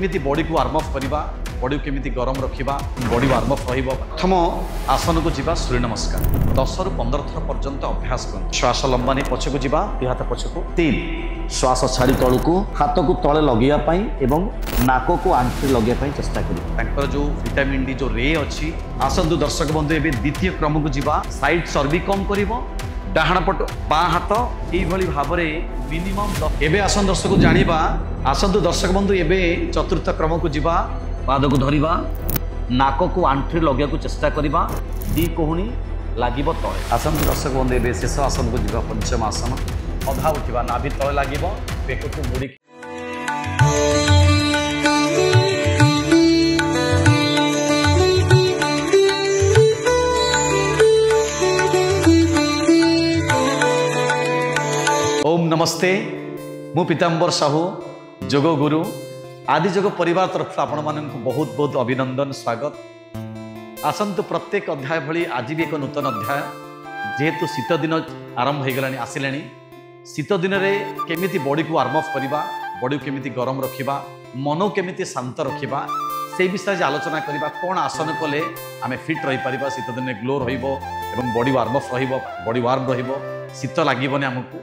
केमिति बॉडी को warm up करबा बॉडी को केमिति गरम रखिबा बॉडी वार्म अप रहिबो। प्रथम आसन को जीवा सूर्य नमस्कार 10 रु 15 थर पर्यंत अभ्यास कर। श्वास लंबा नहीं पछकु जीवा दि हाथ पछकु। 3 श्वास छाड़ी तळकु हाथ को तळे लगेया पई एवं नाक को आंटी लगेया पई चेष्टा करिबा। तांकर जो विटामिन डी जो रे अछि आसंतु दर्शक बंधु एबे द्वितीय क्रम को जीवा साइड सर्वी कम करिवो डाहाण पट बाँ हाथ यही भाव मिनिमम एबे आसन दर्शक जानिबा। आसंतु दर्शक बंधु एबे चतुर्थ क्रम को जीवा पाद को धरिबा नाक को आंठी लगे को चेष्टा करिबा दी कोहुनी लागिबो तळे। आसंतु दर्शक बंधु एबे शेष आसन को जीवा पंचम आसन अधा उठिबा नाभि तळे लागिबो पेट को मुड़ी। ओम नमस्ते मु पीताम्बर साहू जोग गुरु आदि जोग परिवार तरफ आपण मानक बहुत बहुत अभिनंदन स्वागत। आसंतु प्रत्येक अध्याय भली आज भी एक नूतन अध्याय जेहेतु शीत दिन आरंभ हो गलानी आसिलानी। शीत दिन रे केमिति बॉडी को वार्म अप करबा बॉडी को केमिति गरम रखिबा मन को केमिति शांत रखिबा से विषय आलोचना करबा। कौन आसन कले आमे फिट रही परिबा शीत दिन ग्लो रहिबो एवं बॉडी वार्म अप रहिबो बॉडी वार्म रहिबो शीत लागिबोनी हमकु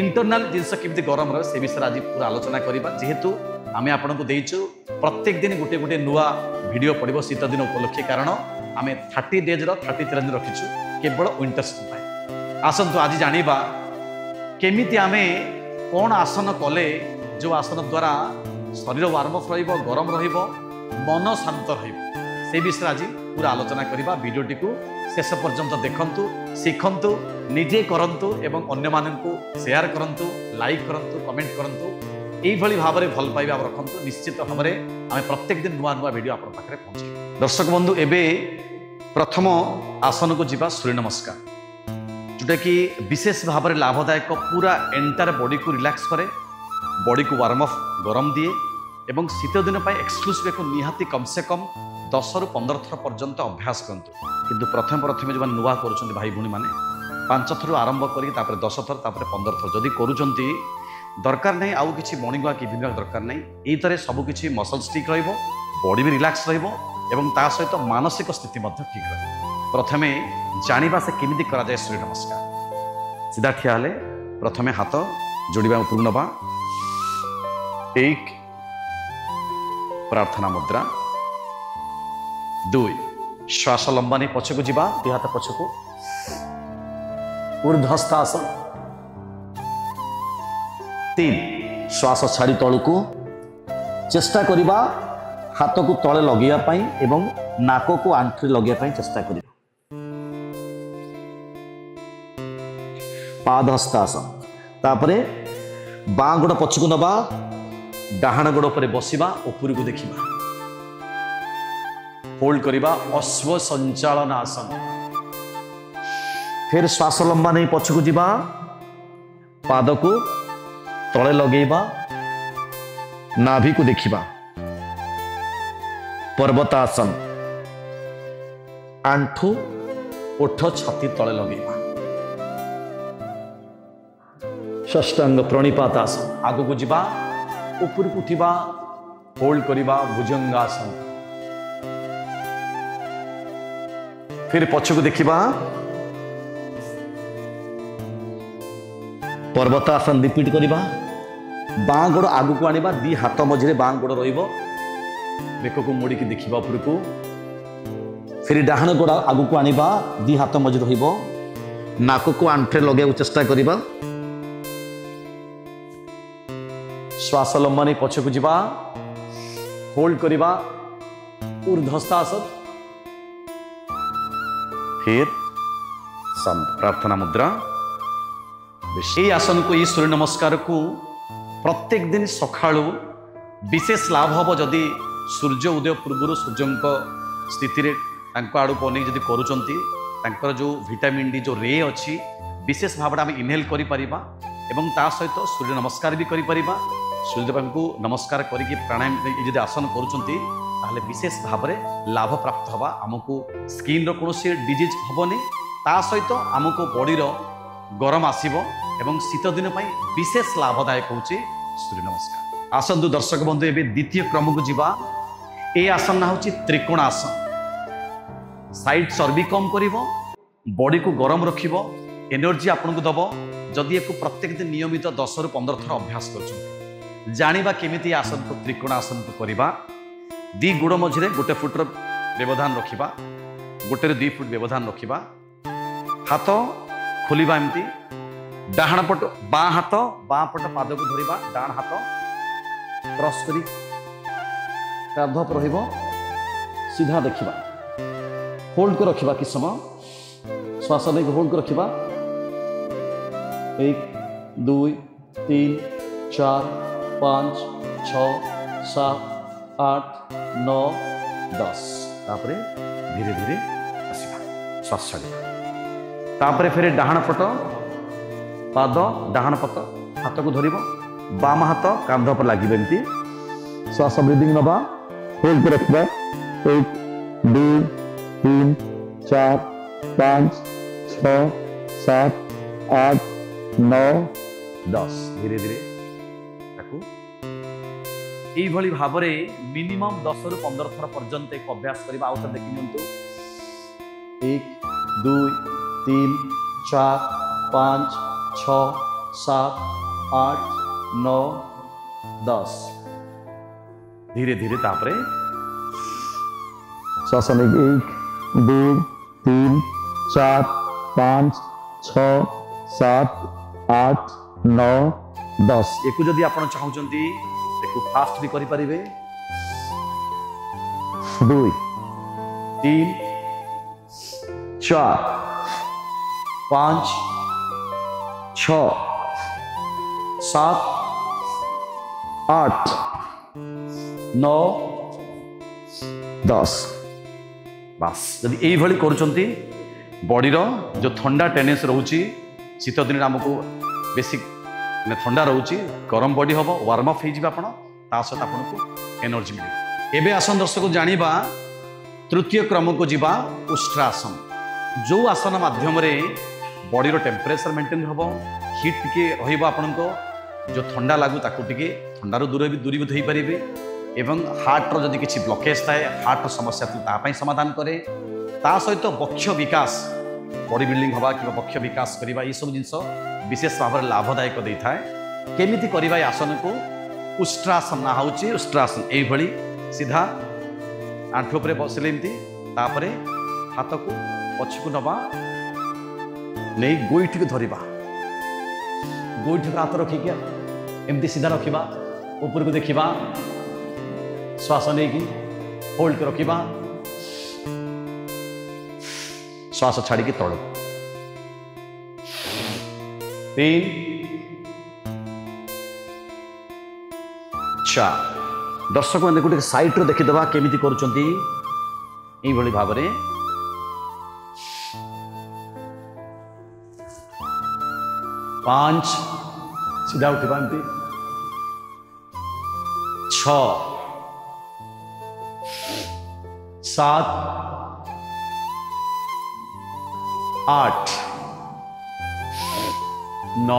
इंटरनल जिनस केमिति गरम रहे से विषय आज पूरा आलोचना करबा। जेहेतु आमे आपन को देइछु प्रत्येक दिन गोटे गोटे नुआ वीडियो पड़िबो शीत दिन उपलक्षे कारण आमे 30 डेज रो 33 दिन रखिछु केवल विंटर सीजन पाए। आसंतु आज जानिबा केमिति आमे कोन आसन कले जो आसन द्वारा शरीर वार्म अप रहिबो गरम रहिबो मन शांत रहिबो से विषय आज पूरा आलोचना करबा। वीडियोटी को शेष पर्यंत देखंतु शिखंतु निजे करंतु एवं अन्य माननकु शेयर करंतु लाइक करंतु कमेंट करंतु एई भली भाबरे भल पाइबा रखंतु। निश्चित भाबरे आमे प्रत्येक दिन नुआ नुआ वीडियो आपन पाखरे पहुंचे। दर्शक बंधु एबे प्रथम आसन को जीवा सूर्य नमस्कार जोटा कि विशेष भाबरे लाभदायक पूरा एंटायर बॉडी को रिलैक्स करे बॉडी को वार्म अप गरम दिए एवं शीत दिन पाई एक्सक्लूसिव को निहाती कम से कम 10 रु 15 थर पर्यंत अभ्यास करंतु। किंतु प्रथम जो नुआ करुछन्ति भाई भूणी माने 5 थर आरंभ करी तापर 10 थर तापर 15 थर जदि करुछन्ति दरकार नहीं आउ किछि मॉर्निंग वॉक इवनिंग वॉक दरकार नहीं। एई तरे सब किछि मसल स्टिक रहइबो बॉडी भी रिलैक्स रहइबो एवं ता सहित मानसिक स्थिति मध्ये ठीक रहइबो। प्रथमे जानिबा से केमिति करा जाय सूर्य नमस्कार। सीधा ठिया हले प्रथमे हाथ जोड़िबा ऊपर नबा एक प्रार्थना मुद्रा 2 श्वास लंबा नहीं पछकु जीवा दि हाथ पछकु ऊर्ध्वस्थासन। 3 श्वास छाड़ी तळकु चेष्टा करिबा हाथ को तळे लगेया पई एवं नाक को आंठी लगेया पई चेष्टा करिबा। पादहस्तासन तापरे बाँ गोड़ पछकु नबा डाहाण गोड़ पर बसिबा ऊपर को देखिबा होल्ड करिबा अश्व संचालन आसन। फिर श्वास लंबा नहीं पछकु जीवा पाद को तळे लगेबा नाभि को देखिबा। पर्वतासन आंठू ओठ छाती तळे लगेबा। षष्टांग प्रणिपातासन आगु को जीवा ऊपर को उठिबा होल्ड करिबा भुजंगासन। फिर पछकु देखिबा पर्वतासन रिपीट करिबा बाँ गोड़ आगु को आनिबा दी हाथ मझिरे बाँ गोड़ रहिबो बेक को मोड़ी की देखिबा ऊपर को। फिर डाहाण गोड़ आगु को आनिबा दी हाथ मझि रहिबो नाक को आंठे लगे चेष्टा करिबा। श्वास लंबा नहीं पछकु जीवा होल्ड करिबा ऊर्ध्वस्थासन। फिर प्रार्थना मुद्रा। ये आसन को ये सूर्य नमस्कार को प्रत्येक दिन सकाळु विशेष लाभ हम जदि सूर्य उदय पूर्व सूर्य स्थिति आड़ को नहीं जदि करुँच जो विटामिन डी जो रे अच्छी विशेष भाव में इनहेल करि परिबा एवं ता सहित सूर्य नमस्कार भी करि परिबा। सूर्यदेव को नमस्कार करके प्राणायाम यदि आसन करुँच विशेष भाव में लाभ प्राप्त हवा आमको स्किन रो कोनोसी डिजीज हबनी ता सहित आमको बॉडी रो गरम आसीबो एवं शीत दिन विशेष लाभदायक होची सूर्य नमस्कार। आसतु दर्शक बंधु एवं द्वितीय क्रम को जीवा ए आसन ना हूँ त्रिकोणासन साइड चर्बी कम कर बॉडी को गरम रखिब एनर्जी आपन को दब जदि एक प्रत्येक दिन नियमित 10 ରୁ 15 थर अभ्यास कर जानिबा केमिति आसन को त्रिकोणासन को करवा दी गुड़ मझे गोटे फुटर व्यवधान रखा गोटे 2 फुट व्यवधान रखा हाथ खोलिबा एमती डाहाण पट बाँ हाथ बाँ पट पाद को धरिबा डाहाण हाथ क्रॉस करी कांध पर रहिबो सीधा देखिबा होल्ड को रखिबा कि समय श्वास नहीं होल्ड को रखिबा 1 2 3 4 5 6 7 8 9 10 तापरे धीरे धीरे आसीबा श्वास छाड़िबा तापरे फिर डाहाण पट पाद डाहाण पट हाथ को धरिबो बाम हाथ कांध पर लागिबे एमती श्वास ब्रीदिंग नबा होल्ड को रखिबा 1 2 3 4 5 6 7 8 9 10 धीरे धीरे यही भाव में मिनिमम 10 ରୁ 15 थर पर्यंत एक अभ्यास करवा आउ देखी नियंतु 1 2 3 4 5 6 7 8 9 10 धीरे धीरे तापरे श्वास 1 2 3 4 5 6 7 8 9 10 एक जदि आप चाहते फास्ट भी करें 2 3 4 5 6 7 8 9 10 बस जदि यही करुँच बॉडीर जो ठंडा टेंडेंसी रोचे शीत दिन आमको बेसिक ठंडा रोचे गरम बॉडी हम वार्म अप हो सहित आपको एनर्जी मिले एवं आसन दर्शक जाना तृतीय क्रम को जीवा उष्ट्रासन जो आसन माध्यम बॉडीर टेम्परेचर मेंटेन हम हिट टिके आपण जो ठंडा लगू टे ठंडारू दूरीभूत हो पारे एवं हार्टर जदि किसी ब्लॉकेज थाए हार्टर समस्या तापाई समाधान करे ता सहित बक्ष विकास बॉडी बिल्डिंग हवा कि बक्ष विकास करवा ये सब जिन विशेष भाव में लाभदायक दे था केमिति करवा आसन को उष्ट्रासन ना हूँ उष्ट्रासन यही सीधा आंठू पर बसिले एमती तापर हाथ को पछकू नवा नहीं गोईठी को धरवा गोईठी हाथ रखिक एमती सीधा रखा ऊपर को देखा श्वास नहीं होल्ड कर रखा श्वास छाड़ी तल 3 4 दर्शक मैंने गोटे साइट रो देखीदबा केमिति करुचंती एई भली भाव में 5 सीधा उठिबा एमती 6 7 8 9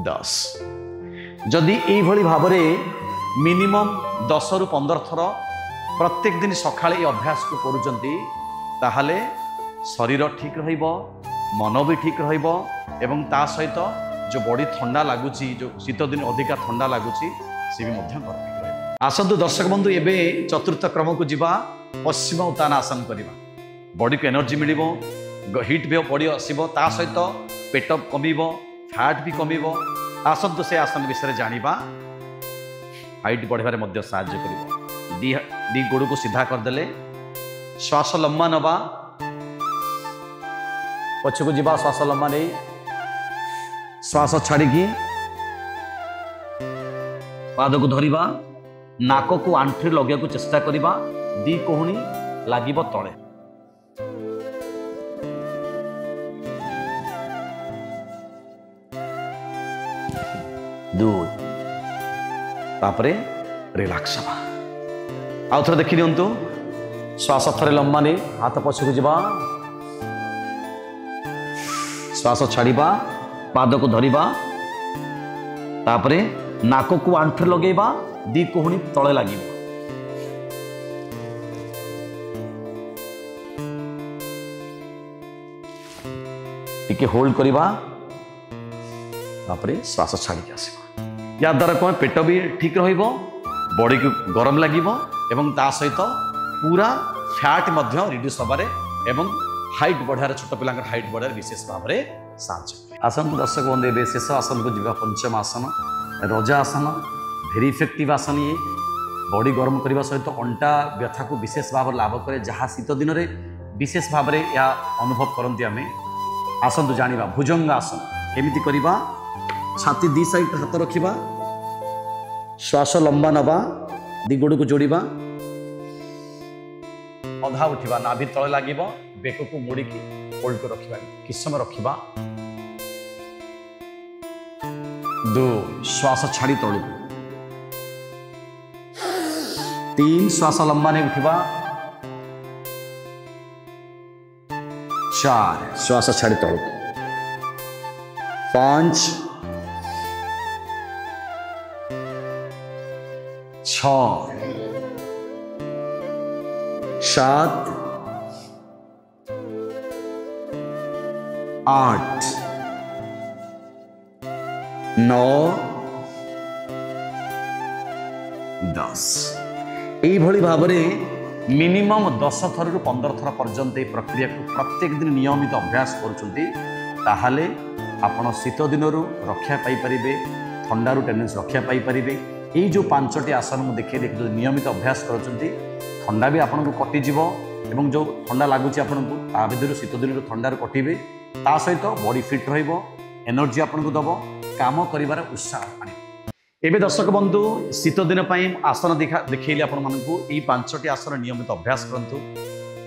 10 जदि यही भाव में मिनिमम 10 ରୁ 15 थर प्रत्येक दिन सकाळे ये अभ्यास को करुचंती ताहले शरीर ठीक रहिबो मन भी ठीक रहिबो एवं ता सहित जो बॉडी ठंडा लगुच जो शीत दिन अधिका ठंडा लगुच सी भी आसतु दर्शक बंधु एवं चतुर्थ क्रम को जीवा पश्चिम उत्तानासन करवा बॉडी को एनर्जी मिल हिट भी बॉडी आसो ता सहित पेट कम फैट भी कम आसतु से आसन विषय जाना हाइट बढ़ारे साहाय्य कर दी गोड़ को सीधा करदे श्वास लंबा नवा पछक जा श्वास लंबा नहीं श्वास छाड़ी पाद को धरवा नाक को आंठी लगे को चेष्टा करवा दी कोहणी लगे तले रिलैक्स हवा आउ थे देखी दिंतु श्वास थे लंबा नहीं हाथ पछक जा श्वास छाड़ा पाद को धरवा तापरे नाक को आंठे लगेबा दी कोहणी तले लागिब टिके होल्ड करिबा तापरे श्वास छाड़ी आसीबा या द्वारा कोन पेट भी ठीक रहिबो बॉडी को गरम लागिबो एवं ता सहित पूरा फैट मध्य रिड्यूस होबारे एवं हाइट बढ़ार छोट पिला हाइट बढ़ार विशेष भाव में साहाय्य आसन दर्शक बंधु शेष आसन को जीवा पंचम आसन रजा आसन भेरी इफेक्टिव आसन ये बॉडी गरम करने सहित अंटा व्यथा को विशेष भाव लाभ करे जहाँ शीत दिन में विशेष भाव में या अनुभव करती आम आसतु जाना भुजंग आसन केमिति करवा छाती दी साइड हाथ रखा श्वास लंबा नवा दी गोड़ को जोड़ा अधा उठा नाभि तले लगे बेक को मोड़िकी होल्ड कर रखा किस समय रखा दो श्वास छाड़ी तलू तीन श्वास लंबा नहीं उठा चार श्वास छाड़ी तलू पांच छ सात आठ नौ 10 यही भाव में मिनिमम 10 थर रु 15 थर पर्यंत ये प्रक्रिया को प्रत्येक दिन नियमित अभ्यास करुँचे आपण शीत दिन रक्षा पाइपर थंडारू टेंडेंसी रक्षा पाइपर यही जो 5टी आसन मुझे देखिए जो नियमित अभ्यास करुँच थंडा भी आपको कटिज एवं जो थंडा लगुच आपको भितर शीत दिन थंडारू कटे ता सहित बॉडी फिट एनर्जी आपको दब काम कर उत्साह आने एवं दर्शक बंधु शीत दिन आसन देखिए आपण यही 5टी आसन नियमित अभ्यास करूँ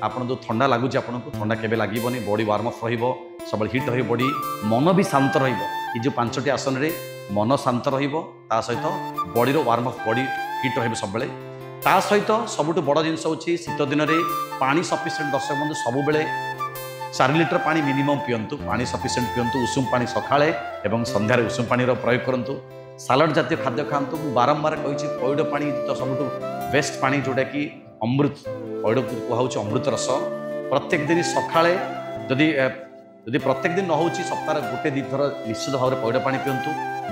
आप जो थंडा लगुच आपको थंडा केवे लगे बॉडी वार्म अप सब हिट रही बॉडी मन भी शांत रही जो 5टी आसन रे मन शांत ता सहित body warm up body hit रही सब ता सहित सबुठ बड़ जिनस हूँ शीत दिन में पानी सफिसीयंट दर्शक बंधु सब 4 लिटर पानी मिनिमम पियंतु पानी सफिसीयंट पियंतु उषुम पानी सकाळे एवं संध्यारे उषुम पानी प्रयोग करंतु सालाड जातीय खाद्य खातु बारंबार कही पैड पानी तो सबुठ बेस्ट पानी जोटा कि अमृत पैड को कहुच अमृत रस प्रत्येक दिन सकाळे जदि जदि प्रत्येक दिन न हो सप्ताह गोटे 2 थर निश्चित भाव में पैड पानी पियंतु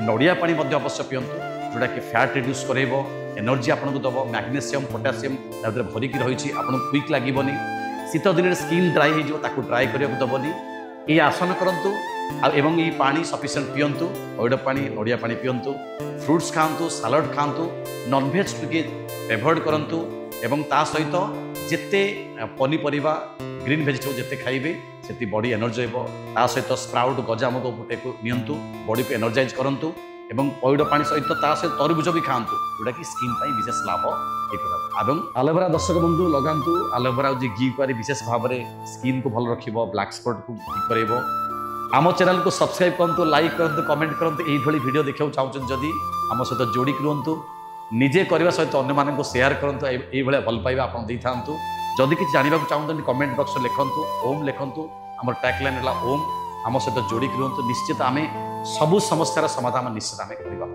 नड़िया पानी अवश्य पियंतु जोटा कि फैट रिड्यूस करेबो एनर्जी आपको दब मैग्नेशियम पोटासियम भरिकी रही आपको क्विक लगेनि शीत दिन स्किन ड्राई हो ड्राई करने दबनी ये आसन करूँ एवं ये पानी सफिसीयंट पियंतु पैड पानी नड़िया पानी पियंतु फ्रुट्स खातु सालाड खातु नॉनवेज टे एवॉइड करूँ एवं ता सहित जिते पनीपरिया ग्रीन वेजिटेबल जिते खाइबे से बॉडी एनर्जी हो सहित स्प्राउट गजामुग गुटे को नियंतु बॉडी को एनर्जाइज करूँ एवं पैड पानी सहित सहित तरबुज भी खातु जोटा कि स्किन विशेष लाभ एवं आलोवेरा दर्शक बंधु लगातु आलोवेरा जो घी कुआरी विशेष भाव में स्किन को भल रख ब्लैक स्पॉट को ठीक कर आम चैनल को सब्सक्राइब करूँ लाइक करूँ कमेंट करूँ यही वीडियो देखा चाहते जदि आम सहित जोड़िक रुहतु निजे करने सहित अन्य शेयर करूँ ये भल पाइबा आप था जदि किसी जानवा चाहते कमेंट बॉक्स लिखु ओम लिखु आम टैगलाइन है ओम आम सहित जोड़िक रुहतु निश्चित आम सबू समस्यार समाधान निश्चित आम करवा।